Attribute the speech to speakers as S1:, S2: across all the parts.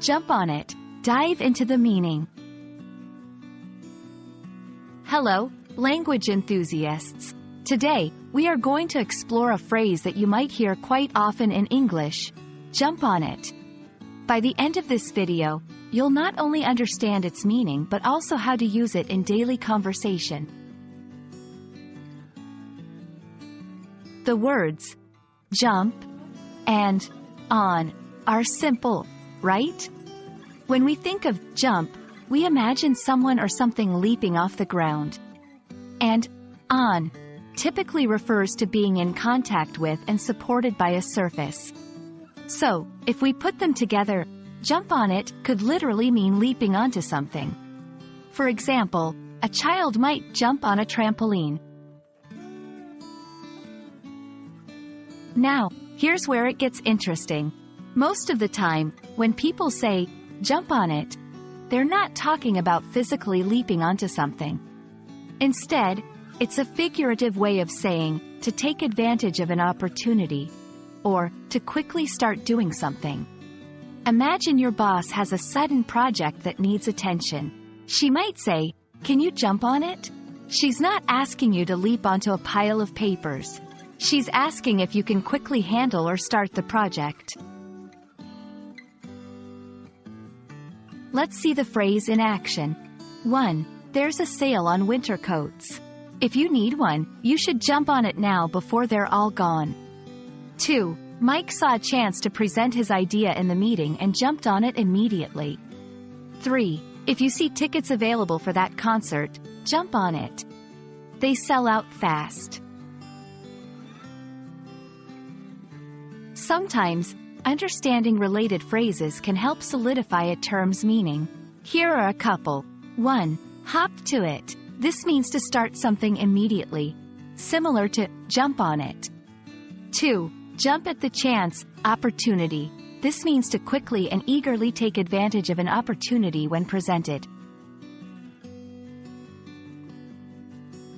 S1: Jump on it. Dive into the meaning. Hello, language enthusiasts. Today, we are going to explore a phrase that you might hear quite often in English. Jump on it. By the end of this video, you'll not only understand its meaning but also how to use it in daily conversation. The words jump and on are simple, right? When we think of jump, we imagine someone or something leaping off the ground. And on typically refers to being in contact with and supported by a surface. So, if we put them together, jump on it could literally mean leaping onto something. For example, a child might jump on a trampoline. Now, here's where it gets interesting. Most of the time, when people say, jump on it, they're not talking about physically leaping onto something. Instead, it's a figurative way of saying to take advantage of an opportunity, or to quickly start doing something. Imagine your boss has a sudden project that needs attention. She might say, "Can you jump on it?" She's not asking you to leap onto a pile of papers. She's asking if you can quickly handle or start the project. Let's see the phrase in action. 1. There's a sale on winter coats. If you need one, you should jump on it now before they're all gone. 2. Mike saw a chance to present his idea in the meeting and jumped on it immediately. 3. If you see tickets available for that concert, jump on it. They sell out fast. Sometimes, understanding related phrases can help solidify a term's meaning. Here are a couple. 1. Hop to it. This means to start something immediately, similar to jump on it. 2. Jump at the chance, opportunity. This means to quickly and eagerly take advantage of an opportunity when presented.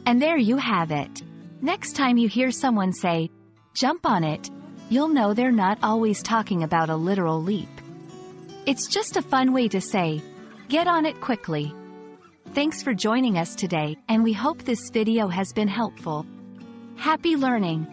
S1: And there you have it. Next time you hear someone say, jump on it, you'll know they're not always talking about a literal leap. It's just a fun way to say, get on it quickly. Thanks for joining us today, and we hope this video has been helpful. Happy learning!